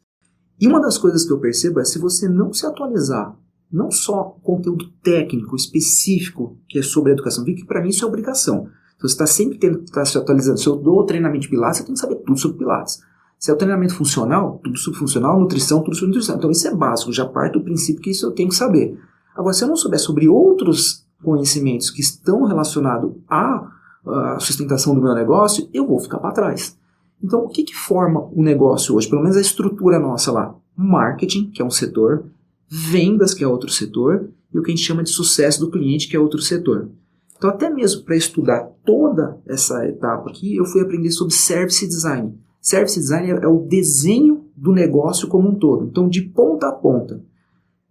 E uma das coisas que eu percebo é se você não se atualizar, não só conteúdo técnico, específico, que é sobre a educação física, que para mim isso é obrigação. Você está sempre tendo que estar se atualizando. Se eu dou treinamento de Pilates, você tem que saber tudo sobre Pilates. Se é o treinamento funcional, tudo sobre funcional, nutrição, tudo sobre nutrição. Então isso é básico, já parte do princípio que isso eu tenho que saber. Agora, se eu não souber sobre outros conhecimentos que estão relacionados à sustentação do meu negócio, eu vou ficar para trás. Então, o que forma o negócio hoje? Pelo menos a estrutura nossa lá. Marketing, que é um setor, vendas, que é outro setor, e o que a gente chama de sucesso do cliente, que é outro setor. Então, até mesmo para estudar toda essa etapa aqui, eu fui aprender sobre Service Design. Service Design é o desenho do negócio como um todo. Então, de ponta a ponta.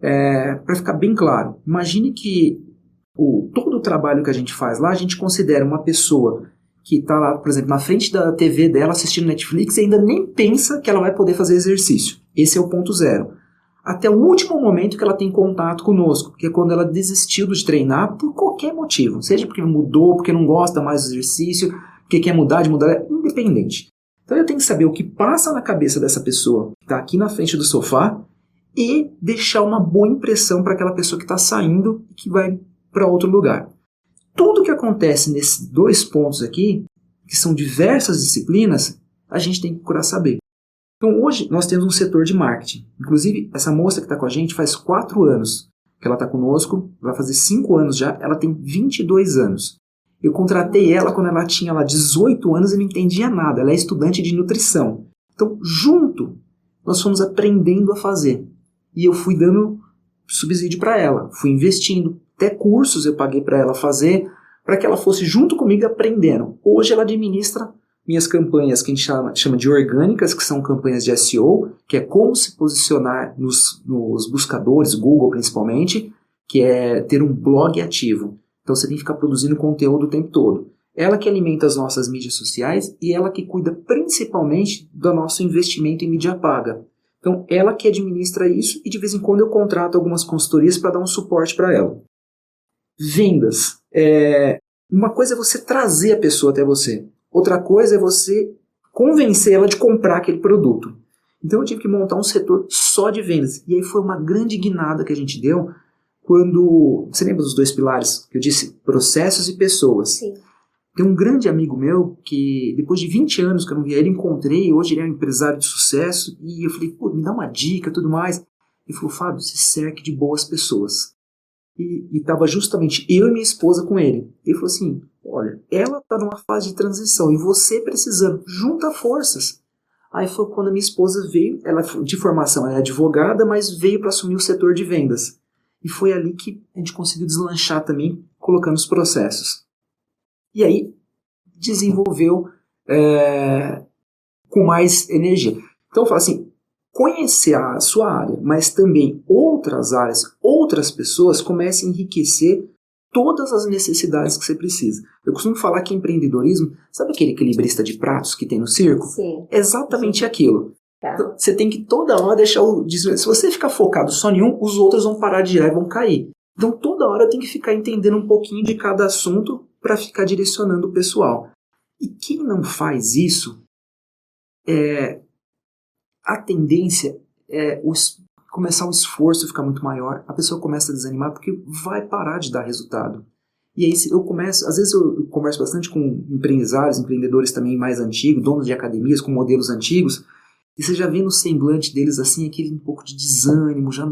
Para ficar bem claro, imagine que todo o trabalho que a gente faz lá, a gente considera uma pessoa que está lá, por exemplo, na frente da TV dela assistindo Netflix e ainda nem pensa que ela vai poder fazer exercício. Esse é o ponto zero. Até o último momento que ela tem contato conosco, que é quando ela desistiu de treinar por qualquer motivo. Seja porque mudou, porque não gosta mais do exercício, porque quer mudar, é independente. Então eu tenho que saber o que passa na cabeça dessa pessoa que está aqui na frente do sofá e deixar uma boa impressão para aquela pessoa que está saindo e que vai para outro lugar. Tudo que acontece nesses dois pontos aqui, que são diversas disciplinas, a gente tem que procurar saber. Então hoje nós temos um setor de marketing. Inclusive essa moça que está com a gente faz 4 anos que ela está conosco, vai fazer 5 anos já, ela tem 22 anos. Eu contratei ela quando ela tinha lá 18 anos e não entendia nada. Ela é estudante de nutrição. Então, junto, nós fomos aprendendo a fazer. E eu fui dando subsídio para ela. Fui investindo. Até cursos eu paguei para ela fazer, para que ela fosse junto comigo aprendendo. Hoje ela administra minhas campanhas que a gente chama de orgânicas, que são campanhas de SEO, que é como se posicionar nos buscadores, Google principalmente, que é ter um blog ativo. Então você tem que ficar produzindo conteúdo o tempo todo. Ela que alimenta as nossas mídias sociais e ela que cuida principalmente do nosso investimento em mídia paga. Então ela que administra isso e de vez em quando eu contrato algumas consultorias para dar um suporte para ela. Vendas. Uma coisa é você trazer a pessoa até você. Outra coisa é você convencer ela de comprar aquele produto. Então eu tive que montar um setor só de vendas. E aí foi uma grande guinada que a gente deu quando... Você lembra dos 2 pilares que eu disse? Processos e pessoas. Sim. Tem um grande amigo meu que depois de 20 anos que eu não via ele, encontrei. Hoje ele é um empresário de sucesso. E eu falei, pô, me dá uma dica e tudo mais. Ele falou, Fábio, se cerque de boas pessoas. E estava justamente eu e minha esposa com ele. Ele falou assim, olha, ela está numa fase de transição e você precisando, junta forças. Aí foi quando a minha esposa veio, ela de formação ela é advogada, mas veio para assumir o setor de vendas. E foi ali que a gente conseguiu deslanchar também, colocando os processos. E aí desenvolveu com mais energia. Então eu falo assim, conhecer a sua área, mas também outras áreas, outras pessoas, comece a enriquecer todas as necessidades que você precisa. Eu costumo falar que empreendedorismo, sabe aquele equilibrista de pratos que tem no circo? Sim. É exatamente aquilo. Tá. Então, você tem que toda hora deixar o... Se você ficar focado só em um, os outros vão parar de girar e vão cair. Então toda hora eu tenho que ficar entendendo um pouquinho de cada assunto para ficar direcionando o pessoal. E quem não faz isso, a tendência é começar o esforço ficar muito maior, a pessoa começa a desanimar porque vai parar de dar resultado. E aí eu começo, às vezes eu converso bastante com empresários, empreendedores também mais antigos, donos de academias com modelos antigos, e você já vê no semblante deles assim aquele um pouco de desânimo, já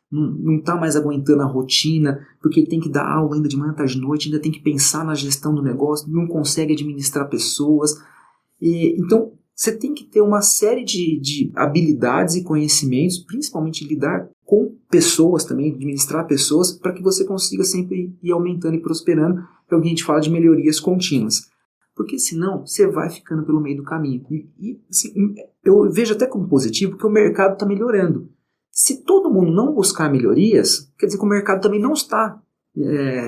não está mais aguentando a rotina, porque tem que dar aula ainda de manhã, tarde, de noite, ainda tem que pensar na gestão do negócio, não consegue administrar pessoas. Então você tem que ter uma série de habilidades e conhecimentos, principalmente lidar com pessoas também, administrar pessoas, para que você consiga sempre ir aumentando e prosperando, que é o que a gente fala de melhorias contínuas. Porque senão você vai ficando pelo meio do caminho. E assim, eu vejo até como positivo que o mercado está melhorando. Se todo mundo não buscar melhorias, quer dizer que o mercado também não está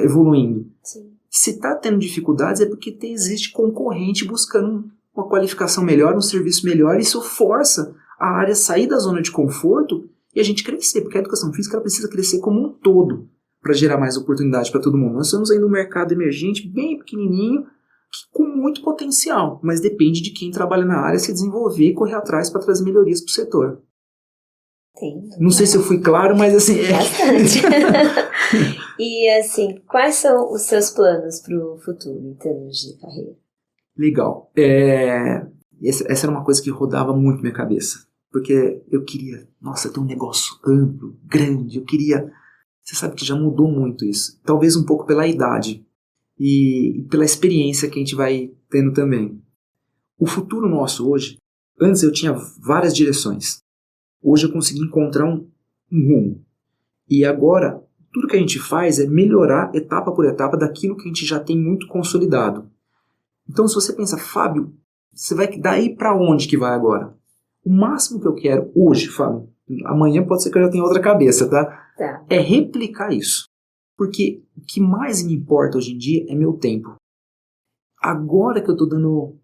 evoluindo. Sim. Se está tendo dificuldades é porque existe concorrente buscando uma qualificação melhor, um serviço melhor, e isso força a área a sair da zona de conforto e a gente crescer, porque a educação física ela precisa crescer como um todo para gerar mais oportunidade para todo mundo. Nós estamos aí num mercado emergente bem pequenininho, com muito potencial, mas depende de quem trabalha na área se desenvolver e correr atrás para trazer melhorias para o setor. Não sei se eu fui claro, mas assim... Bastante. E assim, quais são os seus planos para o futuro em termos de carreira? Legal. Essa era uma coisa que rodava muito minha cabeça. Porque eu queria, ter um negócio amplo, grande. Eu queria... Você sabe que já mudou muito isso. Talvez um pouco pela idade. E pela experiência que a gente vai tendo também. O futuro nosso hoje... Antes eu tinha várias direções. Hoje eu consegui encontrar um rumo. E agora, tudo que a gente faz é melhorar etapa por etapa daquilo que a gente já tem muito consolidado. Então, se você pensa, Fábio, você vai daí para onde que vai agora? O máximo que eu quero hoje, Fábio, amanhã pode ser que eu já tenha outra cabeça, tá? É replicar isso. Porque o que mais me importa hoje em dia é meu tempo. Agora que eu estou dando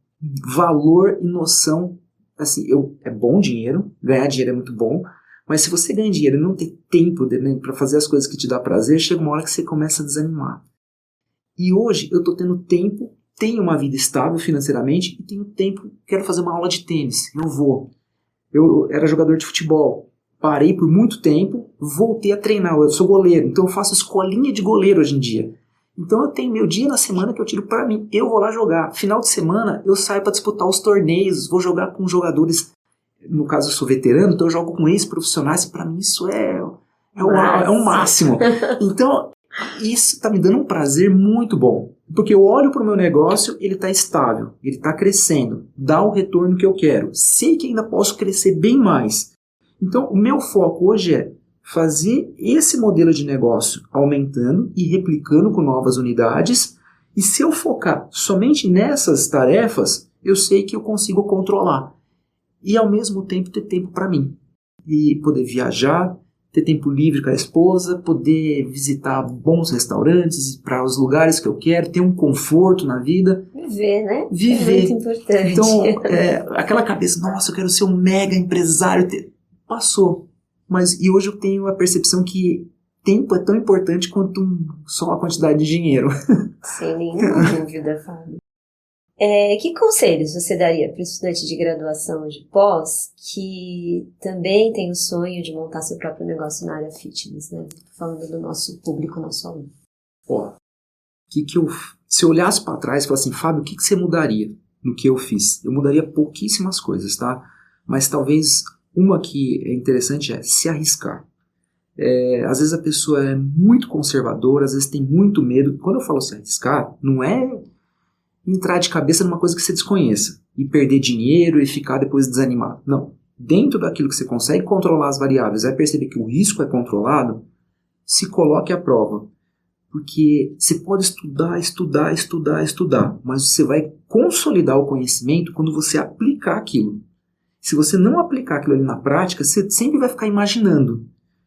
valor e noção, assim, é bom dinheiro, ganhar dinheiro é muito bom, mas se você ganha dinheiro e não tem tempo para fazer as coisas que te dá prazer, chega uma hora que você começa a desanimar. E hoje eu estou tendo tempo, tenho uma vida estável financeiramente e tenho tempo, quero fazer uma aula de tênis, eu vou. Eu era jogador de futebol, parei por muito tempo, voltei a treinar, eu sou goleiro, então eu faço escolinha de goleiro hoje em dia. Então eu tenho meu dia na semana que eu tiro para mim, eu vou lá jogar. Final de semana eu saio para disputar os torneios, vou jogar com jogadores, no caso eu sou veterano, então eu jogo com ex-profissionais, e para mim isso é o máximo. Então isso está me dando um prazer muito bom, porque eu olho para o meu negócio, ele está estável, ele está crescendo, dá o retorno que eu quero, sei que ainda posso crescer bem mais. Então o meu foco hoje é fazer esse modelo de negócio aumentando e replicando com novas unidades, e se eu focar somente nessas tarefas, eu sei que eu consigo controlar. E ao mesmo tempo ter tempo para mim. E poder viajar, ter tempo livre com a esposa, poder visitar bons restaurantes, para os lugares que eu quero, ter um conforto na vida. Viver, né? Viver. É muito importante. Então, aquela cabeça, nossa, eu quero ser um mega empresário, passou. E hoje eu tenho a percepção que tempo é tão importante quanto só a quantidade de dinheiro. Sem nenhuma dúvida, Fábio. Que conselhos você daria para o estudante de graduação de pós que também tem o sonho de montar seu próprio negócio na área fitness, né? Falando do nosso público, nosso aluno. Se eu olhasse para trás e falasse assim, Fábio, o que você mudaria no que eu fiz? Eu mudaria pouquíssimas coisas, tá? Mas talvez uma que é interessante é se arriscar. Às vezes a pessoa é muito conservadora, às vezes tem muito medo. Quando eu falo se arriscar, não é entrar de cabeça numa coisa que você desconheça e perder dinheiro e ficar depois desanimado. Não. Dentro daquilo que você consegue controlar as variáveis, vai perceber que o risco é controlado, se coloque à prova. Porque você pode estudar, mas você vai consolidar o conhecimento quando você aplicar aquilo. Se você não aplicar aquilo ali na prática, você sempre vai ficar imaginando.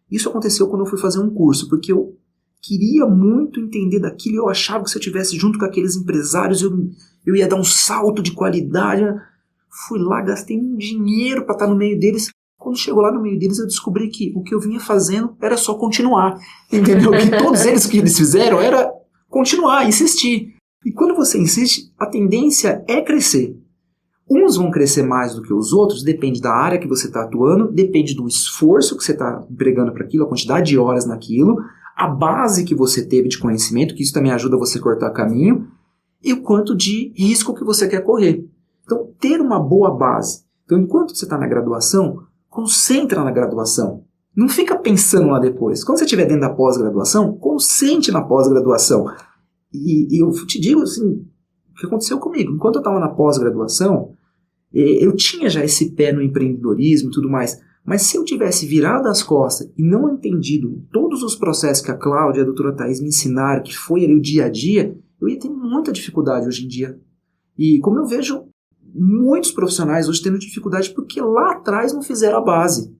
Isso aconteceu quando eu fui fazer um curso, porque eu queria muito entender daquilo e eu achava que se eu estivesse junto com aqueles empresários eu ia dar um salto de qualidade. Fui lá, gastei um dinheiro para estar no meio deles. Quando chegou lá no meio deles, eu descobri que o que eu vinha fazendo era só continuar. Entendeu? Que todos eles que eles fizeram era continuar, insistir. E quando você insiste, a tendência é crescer. Uns vão crescer mais do que os outros, depende da área que você está atuando, depende do esforço que você está empregando para aquilo, a quantidade de horas naquilo, a base que você teve de conhecimento, que isso também ajuda você a cortar caminho, e o quanto de risco que você quer correr. Então, ter uma boa base. Então, enquanto você está na graduação, concentra na graduação. Não fica pensando lá depois. Quando você estiver dentro da pós-graduação, concentre na pós-graduação. E eu te digo assim, o que aconteceu comigo. Enquanto eu estava na pós-graduação, eu tinha já esse pé no empreendedorismo e tudo mais. Mas se eu tivesse virado as costas e não entendido todos os processos que a Cláudia e a doutora Thaís me ensinaram, que foi ali o dia a dia, eu ia ter muita dificuldade hoje em dia. E como eu vejo muitos profissionais hoje tendo dificuldade porque lá atrás não fizeram a base.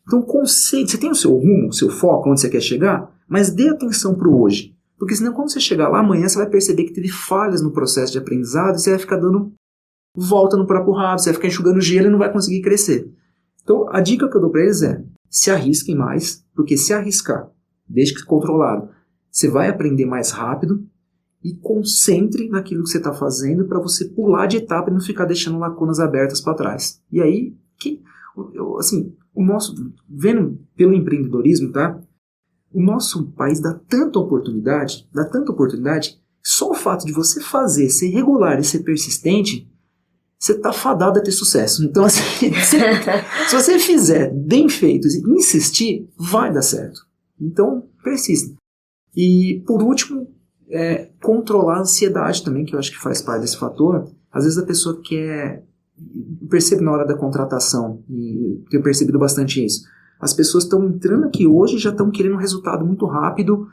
Então, conceito, você tem o seu rumo, o seu foco, onde você quer chegar, mas dê atenção para o hoje. Porque senão, quando você chegar lá amanhã, você vai perceber que teve falhas no processo de aprendizado e você vai ficar dando volta no próprio rabo, você vai ficar enxugando gelo e não vai conseguir crescer. Então, a dica que eu dou para eles é, se arrisquem mais, porque se arriscar, desde que controlado, você vai aprender mais rápido e concentre naquilo que você está fazendo para você pular de etapa e não ficar deixando lacunas abertas para trás. E aí, o nosso, vendo pelo empreendedorismo, tá? O nosso país dá tanta oportunidade, só o fato de você fazer, ser regular e ser persistente, você está fadado a ter sucesso. Então, assim, se você fizer bem feito e insistir, vai dar certo. Então, persista. E, por último, controlar a ansiedade também, que eu acho que faz parte desse fator. Às vezes a pessoa quer... Eu percebo na hora da contratação, e tenho percebido bastante isso. As pessoas estão entrando aqui hoje e já estão querendo um resultado muito rápido,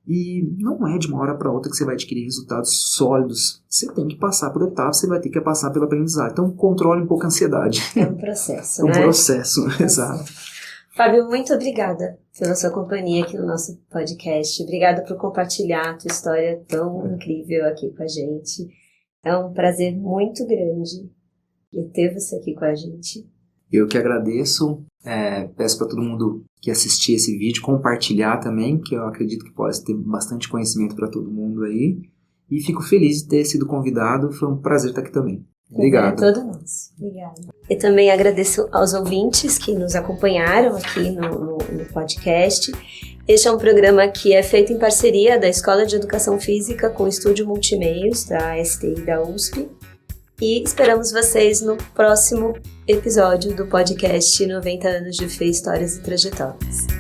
e não é de uma hora para outra que você vai adquirir resultados sólidos. Você tem que passar por etapas, você vai ter que passar pela aprendizagem. Então, controle um pouco a ansiedade. É um processo, né? É um processo, exato. Fábio, muito obrigada pela sua companhia aqui no nosso podcast. Obrigada por compartilhar a tua história tão incrível aqui com a gente. É um prazer muito grande ter você aqui com a gente. Eu que agradeço. Peço para todo mundo que assistir esse vídeo compartilhar também, que eu acredito que pode ter bastante conhecimento para todo mundo aí. E fico feliz de ter sido convidado. Foi um prazer estar aqui também. Obrigado. É todo nosso. Obrigada. E também agradeço aos ouvintes que nos acompanharam aqui no podcast. Este é um programa que é feito em parceria da Escola de Educação Física com o Estúdio Multimeios da STI da USP. E esperamos vocês no próximo episódio do podcast 90 anos de Fé, Histórias e Trajetórias.